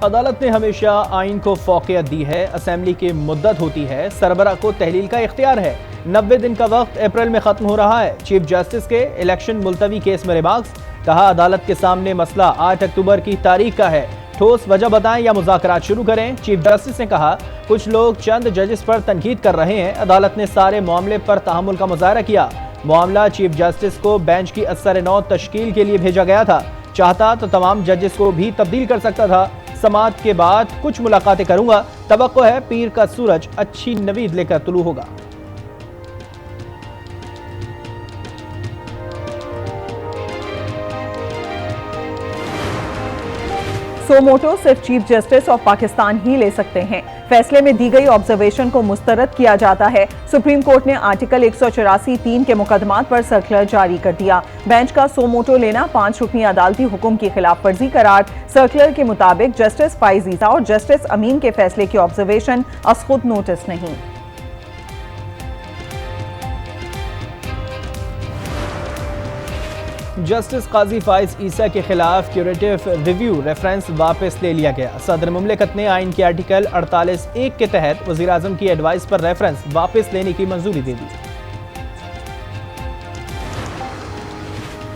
अदालत ने हमेशा आइन को फौकियत दी है। असेंबली की मुद्दत होती है, सरबरा को तहलील का इख्तियार है। 90 दिन का वक्त अप्रैल में खत्म हो रहा है। चीफ जस्टिस के इलेक्शन मुलतवी केस में रिमार्क्स। कहा, अदालत के सामने मसला 8 अक्टूबर की तारीख का है। ठोस वजह बताएं या मुज़ाकरात शुरू करें। चीफ जस्टिस ने कहा, कुछ लोग चंद जजेस पर तनकीद कर रहे हैं। अदालत ने सारे मामले पर तहम्मुल का मुजाहरा किया। मामला चीफ जस्टिस को बेंच की असर-ए-नौ तश्कील के लिए भेजा गया था। चाहता तो तमाम जजेस को भी तब्दील कर सकता था। समाअत के बाद कुछ मुलाकातें करूंगा। तवक्को है पीर का सूरज अच्छी नवीद लेकर तुलू होगा। सो मोटो सिर्फ चीफ जस्टिस ऑफ पाकिस्तान ही ले सकते हैं। फैसले में दी गई ऑब्जर्वेशन को मुस्तरद किया जाता है। सुप्रीम कोर्ट ने आर्टिकल 184(3) के मुकदमात पर सर्कुलर जारी कर दिया। बेंच का सो मोटो लेना 5 रुकनी अदालती हुक्म की खिलाफ वर्जी करार। सर्कुलर के मुताबिक जस्टिस फाइजीजा और जस्टिस अमीन के फैसले की ऑब्जर्वेशन अस खुद नोटिस नहीं। जस्टिस काजी फाइज ईसा के खिलाफ क्यूरेटिव रिव्यू रेफरेंस वापस ले लिया गया। सदर मुमलिकत ने आइन के आर्टिकल 48(1) के तहत वज़ीर आज़म की एडवाइस पर रेफरेंस वापस लेने की मंजूरी दे दी।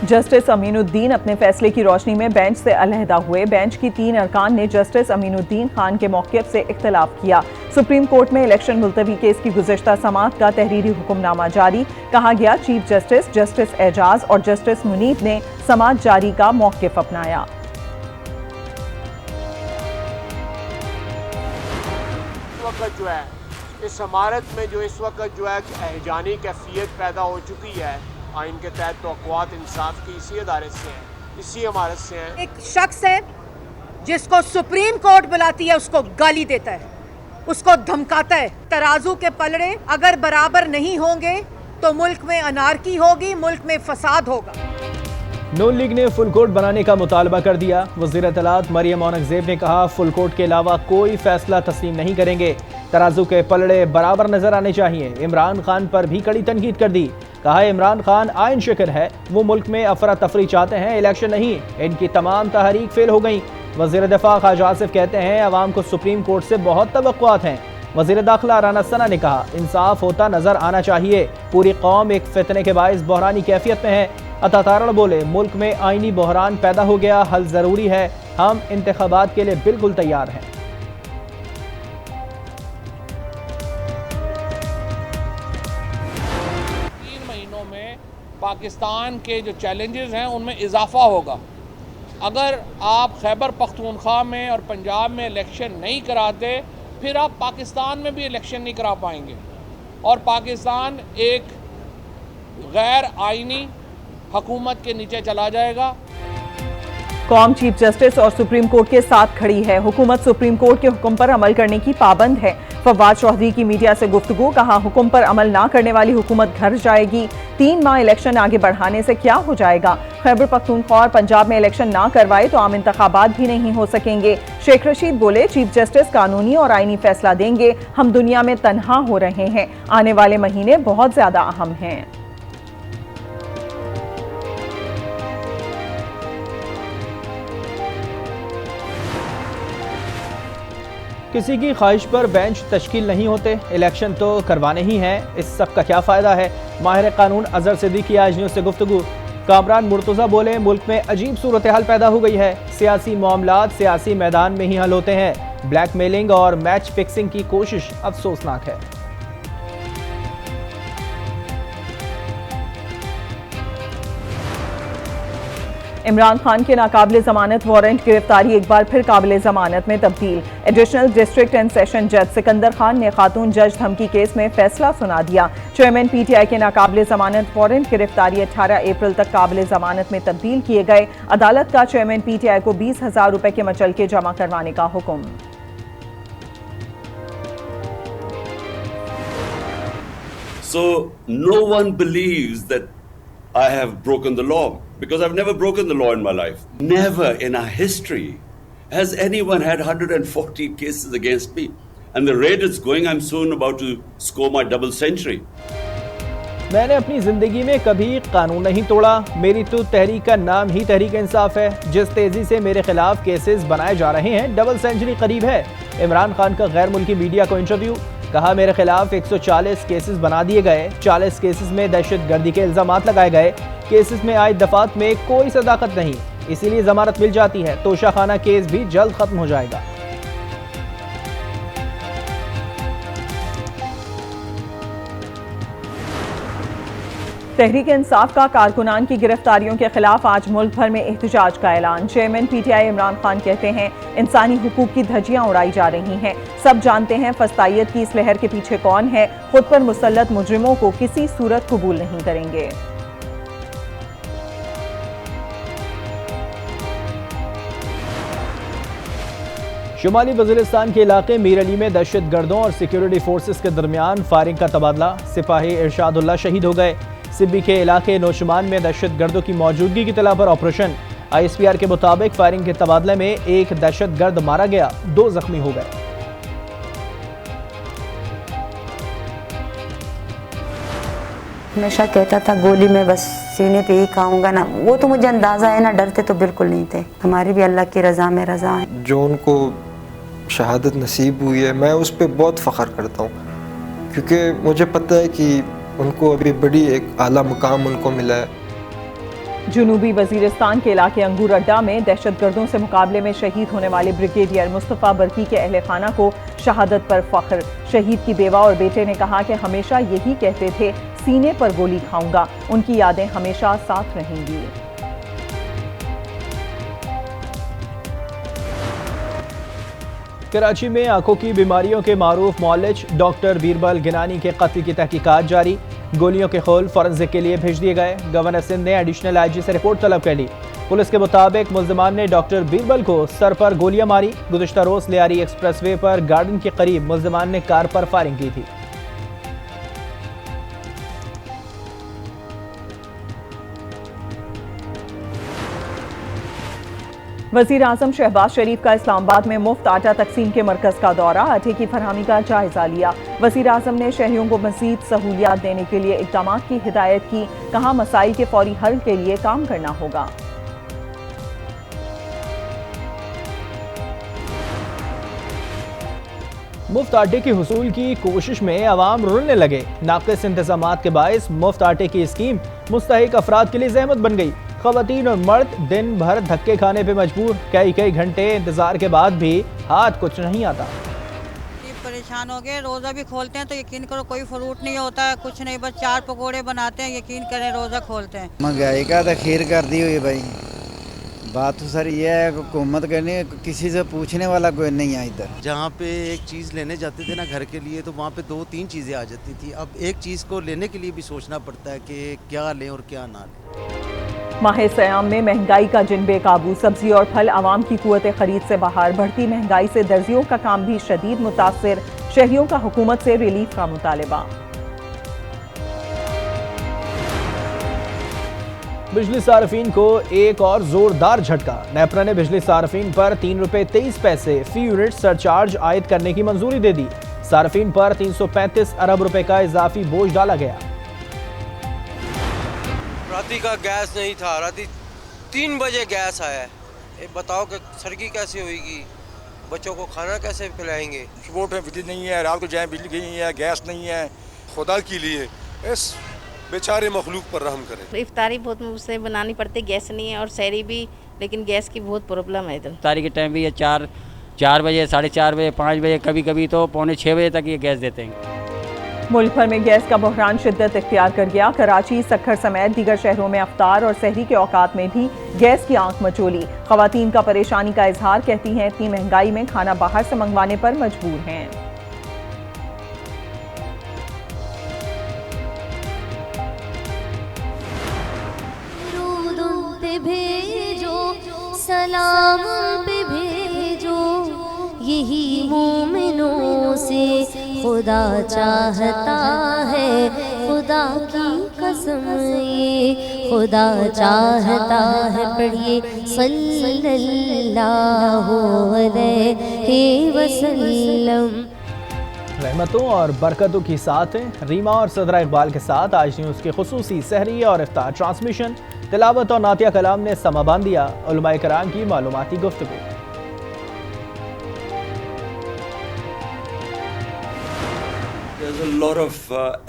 जस्टिस अमीनुद्दीन अपने फैसले की रोशनी में बेंच से अलहदा हुए। बेंच की 3 अरकान ने जस्टिस अमीनुद्दीन खान के मौक़िफ़ से इख्तिलाफ किया। सुप्रीम कोर्ट में इलेक्शन मुलतवी केस की गुज़िश्ता समाअत का तहरीरी हुक्मनामा जारी। कहा गया, चीफ जस्टिस जस्टिस एजाज और जस्टिस मुनीब ने समाअत जारी का मौक़िफ़ अपनाया। जो है इस इमारत में जो इस वक्त जो है एहजानी कैफियत पैदा हो चुकी है, आइन के तहत तवक्कुआत इंसाफ की इसी अदारे से है, इसी इमारत से है। एक शख्स है जिसको सुप्रीम कोर्ट बुलाती है, उसको गाली देता है, उसको धमकाता है। तराजू के पलड़े अगर बराबर नहीं होंगे तो मुल्क में अनारकी होगी, मुल्क में फसाद होगा। नून लीग ने फुल कोर्ट बनाने का मुतालबा कर दिया। वज़ीर इत्तलात मरियम औरंगज़ेब ने कहा, फुल कोर्ट के अलावा कोई फैसला तस्लीम नहीं करेंगे। तराजू के पलड़े बराबर नजर आने चाहिए। इमरान खान पर भी कड़ी तनकीद कर दी। कहा, इमरान खान आइन शिकन है, वो मुल्क में अफरा तफरी चाहते हैं, इलेक्शन नहीं। इनकी तमाम तहरीक फेल हो गई। वज़ीर दिफा ख्वाजा आसिफ कहते हैं, अवाम को सुप्रीम कोर्ट से बहुत तवक्कुआत हैं। वज़ीर दाखिला राना सना ने कहा, इंसाफ होता नजर आना चाहिए। पूरी कौम एक फितने के बाइस बहरानी कैफियत में है। अता तारण बोले, मुल्क में आइनी बहरान पैदा हो गया, हल जरूरी है। हम इंतखाबात के लिए बिल्कुल तैयार हैं। 3 महीनों में पाकिस्तान के जो चैलेंजेस हैं उनमें इजाफा होगा। अगर आप खैबर पख्तूनख्वा में और पंजाब में इलेक्शन नहीं कराते, फिर आप पाकिस्तान में भी इलेक्शन नहीं करा पाएंगे और पाकिस्तान एक गैर आइनी हुकूमत के नीचे चला जाएगा। कौम चीफ जस्टिस और सुप्रीम कोर्ट के साथ खड़ी है। हुकूमत सुप्रीम कोर्ट के हुक्म पर अमल करने की पाबंद है। फवाद चौधरी की मीडिया से गुफ्तगू। कहा, हुक्म पर अमल ना करने वाली हुकूमत घर जाएगी। 3 माह इलेक्शन आगे बढ़ाने से क्या हो जाएगा? खैबर पख्तूनख्वा और पंजाब में इलेक्शन ना करवाए तो आम इंतखाबात भी नहीं हो सकेंगे। शेख रशीद बोले, चीफ जस्टिस कानूनी और आइनी फैसला देंगे। हम दुनिया में तन्हा हो रहे हैं। आने वाले महीने बहुत ज्यादा अहम हैं। किसी की ख्वाहिश पर बेंच तश्कील नहीं होते, इलेक्शन तो करवाने ही हैं। इस सब का क्या फ़ायदा है? माहिर कानून अजहर सिद्दीकी आज न्यूज़ से गुफ्तगू। कामरान मुर्तज़ा बोले, मुल्क में अजीब सूरत हाल पैदा हो गई है। सियासी मामलात सियासी मैदान में ही हल होते हैं। ब्लैकमेलिंग और मैच फिक्सिंग की कोशिश अफसोसनाक है। इमरान खान के नाकाबिले जमानत वारंट गिरफ्तारी एक बार फिर काबिले जमानत में तब्दील। एडिशनल डिस्ट्रिक्ट एंड सेशन जज सिकंदर खान ने खातून जज धमकी केस में फैसला सुना दिया। चेयरमैन पीटीआई के नाकाबिले जमानत वारंट गिरफ्तारी 18 अप्रैल तक काबिले जमानत में तब्दील किए गए। अदालत का चेयरमैन पीटीआई को 20,000 रुपए के मचलके जमा करवाने का हुक्म। So no one believes that I have broken the law, because I've never broken the law in my life. Never in our history has anyone had 140 cases against me. And the rate it's going, I'm soon about to score my double century. मैंने अपनी जिंदगी में कभी कानून नहीं तोड़ा। मेरी तो तहरीक का नाम ही तहरीक इंसाफ है। जिस तेजी से मेरे खिलाफ केसेस बनाए जा रहे हैं, डबल सेंचुरी करीब है। इमरान खान का गैर मुल्की मीडिया को इंटरव्यू, कहा मेरे खिलाफ 140 केसेस बना दिए गए। 40 केसेस में दहशतगर्दी के इल्जामात लगाए गए। केसेस में आए दफात में कोई सदाकत नहीं, इसीलिए जमानत मिल जाती है। तोशाखाना केस भी जल्द खत्म हो जाएगा। तहरीक इंसाफ का कारकुनान की गिरफ्तारियों के खिलाफ आज मुल्क भर में एहतजाज का ऐलान। चेयरमैन पीटीआई इमरान खान कहते हैं इंसानी हुकूक की धज्जियां उड़ाई जा रही हैं। सब जानते हैं फस्तायत की इस लहर के पीछे कौन है। खुद पर मुसल्लत मुजरिमों को किसी सूरत कबूल नहीं करेंगे। शुमाली वजीरिस्तान के इलाके मीर अली में दहशतगर्दों और सिक्योरिटी फोर्सेस के दरमियान फायरिंग का तबादला। सिपाही इरशादुल्लाह शहीद हो गए। सिब्बी के इलाके नौशमान में दहशतगर्दों की मौजूदगी की तला पर ऑपरेशन। ISPR के मुताबिक फायरिंग के तबादले में एक दहशतगर्द मारा गया, 2 जख्मी हो गए। हमेशा कहता था गोली में बस सीने पे ही खाऊंगा ना, वो तो मुझे अंदाजा है ना, डरते तो बिल्कुल नहीं थे। हमारी भी अल्लाह की रज़ा में रज़ा है। जो उनको शहादत नसीब हुई है, मैं उस पर बहुत फ़ख्र करता हूँ, क्योंकि मुझे पता है कि उनको अभी बड़ी एक आला मुकाम उनको मिला है। जुनूबी वजीरिस्तान के इलाके अंगूर अड्डा में दहशतगर्दों से मुकाबले में शहीद होने वाले ब्रिगेडियर मुस्तफ़ा बरकी के अहले खाना को शहादत पर फख्र। शहीद की बेवा और बेटे ने कहा कि हमेशा यही कहते थे, सीने पर गोली खाऊंगा। उनकी यादें हमेशा साथ रहेंगी। कराची में आंखों की बीमारियों के मारूफ मौलिज डॉक्टर बीरबल गिनानी के कत्ल की तहकीकात जारी। गोलियों के खोल फॉरेंसिक के लिए भेज दिए गए। गवर्नर सिंध ने एडिशनल IG से रिपोर्ट तलब कर ली। पुलिस के मुताबिक मुल्जिमान ने डॉक्टर बीरबल को सर पर गोलियां मारी। गुज़िश्ता रोज लियारी एक्सप्रेसवे पर गार्डन के करीब मुल्जिमान ने कार पर फायरिंग की थी। वज़ीर आज़म शहबाज शरीफ का इस्लामाबाद में मुफ्त आटा तकसीम के मरकज़ का दौरा। आटे की फरहमी का जायजा लिया। वज़ीर आज़म ने शहरियों को मज़ीद सहूलियात देने के लिए इक़दाम की हिदायत की। कहा मसाइल के फौरी हल के लिए काम करना होगा। मुफ्त आटे की हुसूल की कोशिश में अवाम रुलने लगे। नाक़िस इंतज़ामात के बायस मुफ्त आटे की स्कीम मुस्तहिक अफराद के लिए ज़हमत बन गई। ख़वातीन और मर्द दिन भर धक्के खाने पे मजबूर। कई घंटे इंतजार के बाद भी हाथ कुछ नहीं आता। परेशान हो गए। रोज़ा भी खोलते हैं तो यकीन करो कोई फ्रूट नहीं होता है, कुछ नहीं, बस 4 पकोड़े बनाते हैं। यकीन करें रोज़ा खोलते हैं। महंगाई का तो खीर कर दी हुई भाई। बात तो सर ये है, हुकूमत करनी किसी से पूछने वाला कोई नहीं है इधर। जहाँ पे एक चीज़ लेने जाते थे ना घर के लिए, तो वहाँ पे 2-3 चीज़ें आ जाती थी। अब एक चीज़ को लेने के लिए भी सोचना पड़ता है कि क्या लें और क्या ना लें। माह सयाम में महंगाई का जिन बेकाबू। सब्जी और फल आवाम की कुव्वत खरीद से बाहर। बढ़ती महंगाई से दर्जियों का काम भी शदीद मुतासिर। शहरियों का हुकूमत से रिलीफ का मुतालबा। बिजली सार्फिन को एक और जोरदार झटका। नेपरा ने बिजली सार्फिन पर ₹3.23 फी यूनिट सरचार्ज आयद करने की मंजूरी दे दी। सार्फिन पर 335 अरब रुपए का इजाफी बोझ डाला गया। राती का गैस नहीं था, राती 3 बजे गैस आया है। बताओ कि सर्दी कैसे होगी, बच्चों को खाना कैसे खिलाएंगे। सपोर्ट में बिजली नहीं है, रात को जाए बिजली नहीं है, गैस नहीं है। खुदा के लिए इस बेचारे मखलूक पर रहम करें। इफ्तारी बहुत मुझसे बनानी पड़ती, गैस नहीं है, और सहरी भी, लेकिन गैस की बहुत प्रॉब्लम है इधर। इफ्तारी के टाइम भी ये 4 बजे, 4:30 बजे, 5 बजे, कभी कभी तो 5:45 बजे तक ये गैस देते हैं। मुल्क भर में गैस का बहरान शिद्दत इख्तियार कर गया। कराची, सक्खर समेत दीगर शहरों में अफ्तार और सहरी के औकात में भी गैस की आंख मचोली। खवातीन का परेशानी का इजहार, कहती हैं इतनी महंगाई में खाना बाहर से मंगवाने पर मजबूर हैं। भेजो सलाम पे भेजो, यही मोमिनों से खुदा चाहता है। खुदा की कसम ये खुदा चाहता है। पढ़िए सल्लल्लाहु अलैहि वसल्लम। रहमतों और बरकतों की साथ हैं। रीमा और सदरा इकबाल के साथ आज न्यूज़ के खुसूसी सहरी और इफ्तार ट्रांसमिशन, तिलावत और नातिया कलाम ने समा बांध दिया उलमाए कराम की मालूमाती गुफ्तगू। There's a lot of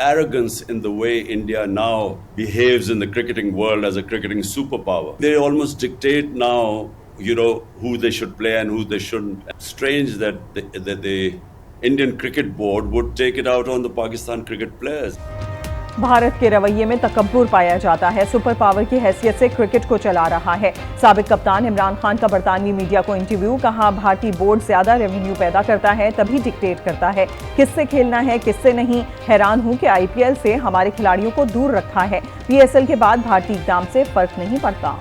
arrogance in the way India now behaves in the cricketing world as a cricketing superpower. They almost dictate now, who they should play and who they shouldn't. Strange that the Indian Cricket Board would take it out on the Pakistan cricket players. Bharat के रवैये में तकब्बुर पाया जाता है। Super power की हैसियत से cricket को चला रहा है। साबिक कप्तान इमरान खान का बरतानवी मीडिया को इंटरव्यू, कहा भारतीय बोर्ड ज्यादा रेवेन्यू पैदा करता है तभी डिक्टेट करता है किससे खेलना है किससे नहीं। हैरान हूं कि IPL से हमारे खिलाड़ियों को दूर रखा है। PSL के बाद भारतीय इकदाम से फर्क नहीं पड़ता।